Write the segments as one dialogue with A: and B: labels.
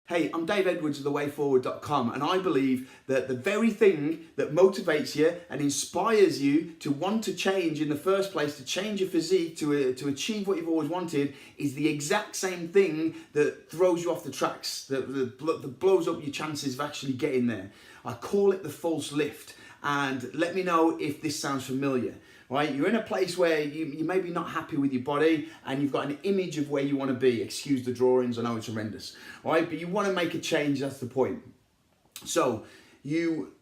A: Hey, I'm Dave Edwards of thewayforward.com, and I believe that the very thing that motivates you and inspires you to want to change in the first place, to change your physique, to achieve what you've always wanted, is the exact same thing that throws you off the tracks, that blows up your chances of actually getting there. I call it the false lift, and let me know if this sounds familiar. Right, you're in a place where you may be not happy with your body and you've got an image of where you want to be. Excuse the drawings, I know it's horrendous. Right, but you want to make a change, that's the point. So to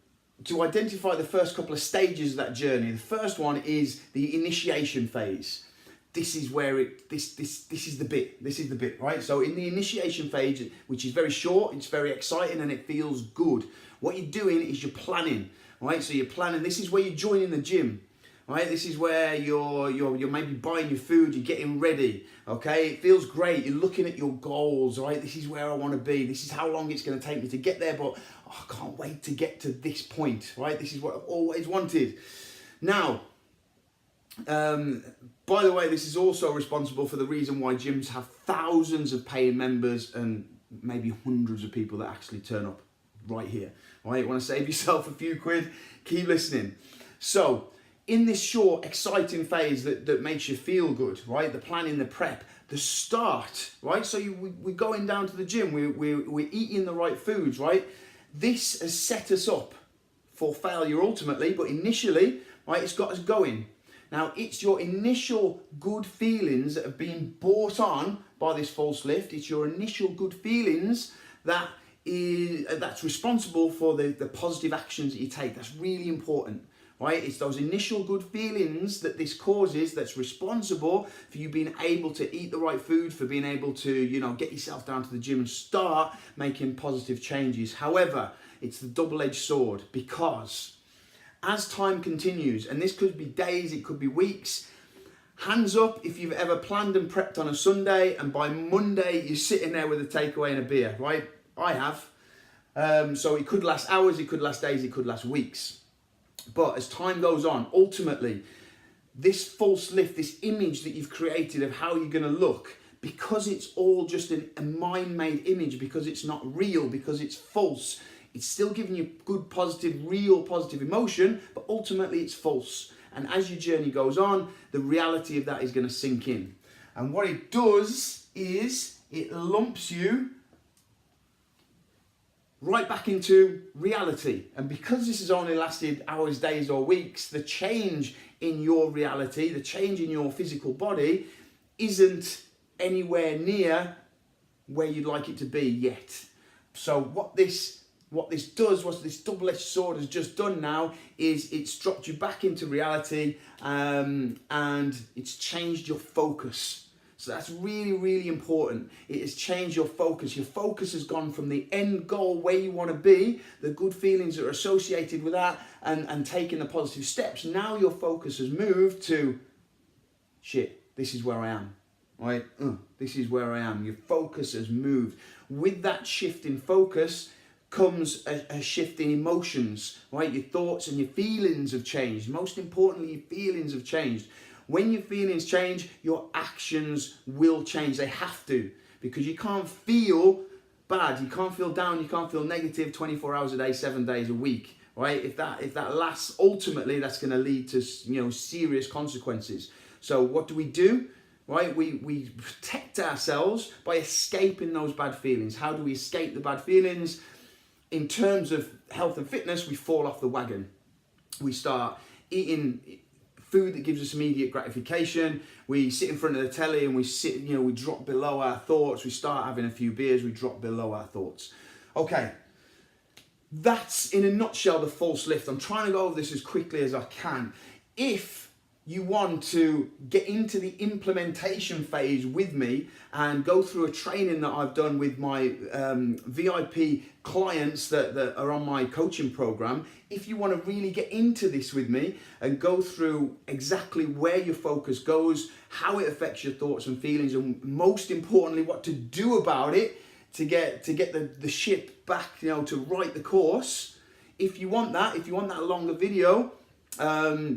A: identify the first couple of stages of that journey, the first one is the initiation phase. This is where this is the bit, right? So in the initiation phase, which is very short, it's very exciting and it feels good. What you're doing is you're planning, right? So you're planning, this is where you're joining the gym. Right, this is where you're maybe buying your food, you're getting ready, okay? It feels great, you're looking at your goals, right? This is where I want to be, this is how long it's going to take me to get there, but I can't wait to get to this point, right? This is what I've always wanted. Now, by the way, this is also responsible for the reason why gyms have thousands of paying members and maybe hundreds of people that actually turn up right here, right? You want to save yourself a few quid? Keep listening. So, in this short, exciting phase that makes you feel good, right? The planning, the prep, the start, right? So we're going down to the gym, we're eating the right foods, right? This has set us up for failure ultimately, but initially, right, it's got us going. Now, it's your initial good feelings that have been brought on by this false lift. It's your initial good feelings that's responsible for the positive actions that you take. That's really important. Right, it's those initial good feelings that this causes that's responsible for you being able to eat the right food, for being able to, get yourself down to the gym and start making positive changes. However, it's the double-edged sword, because as time continues, and this could be days, it could be weeks, hands up if you've ever planned and prepped on a Sunday and by Monday you're sitting there with a takeaway and a beer, right? I have. So it could last hours, it could last days, it could last weeks. But as time goes on, ultimately, this false lift, this image that you've created of how you're going to look, because it's all just a mind-made image, because it's not real, because it's false, it's still giving you good, positive, real positive emotion, but ultimately it's false. And as your journey goes on, the reality of that is going to sink in. And what it does is it lumps you right back into reality. And because this has only lasted hours, days or weeks, the change in your reality, the change in your physical body isn't anywhere near where you'd like it to be yet. So what this double-edged sword has just done now is it's dropped you back into reality, and it's changed your focus. So that's really, really important. It has changed your focus. Your focus has gone from the end goal, where you want to be, the good feelings that are associated with that, and taking the positive steps. Now your focus has moved to, shit, this is where I am, right? This is where I am. Your focus has moved. With that shift in focus comes a shift in emotions, right? Your thoughts and your feelings have changed. Most importantly, your feelings have changed. When your feelings change, your actions will change. They have to, because you can't feel bad, you can't feel down, you can't feel negative 24 hours a day, 7 days a week, right? If that lasts, ultimately that's going to lead to serious consequences. So what do? Right? We protect ourselves by escaping those bad feelings. How do we escape the bad feelings? In terms of health and fitness, we fall off the wagon. We start eating food that gives us immediate gratification. We sit in front of the telly and we drop below our thoughts. We start having a few beers, we drop below our thoughts. Okay, that's in a nutshell the false lift. I'm trying to go over this as quickly as I can. If you want to get into the implementation phase with me and go through a training that I've done with my VIP clients that are on my coaching program, if you want to really get into this with me and go through exactly where your focus goes, how it affects your thoughts and feelings, and most importantly, what to do about it to get the ship back, to right the course. If you want that longer video,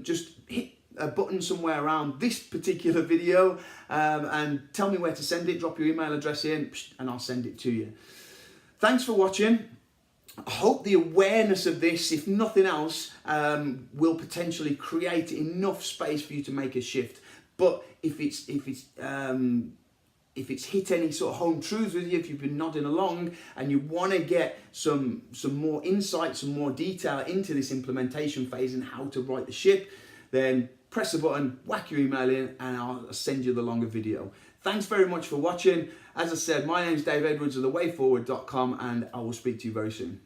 A: just hit a button somewhere around this particular video and tell me where to send it. Drop your email address in and I'll send it to you. Thanks for watching. I hope the awareness of this, if nothing else, will potentially create enough space for you to make a shift. But if it's hit any sort of home truths with you, if you've been nodding along and you want to get some more insight, some more detail into this implementation phase and how to right the ship, then press the button, whack your email in, and I'll send you the longer video. Thanks very much for watching. As I said, my name's Dave Edwards of thewayforward.com, and I will speak to you very soon.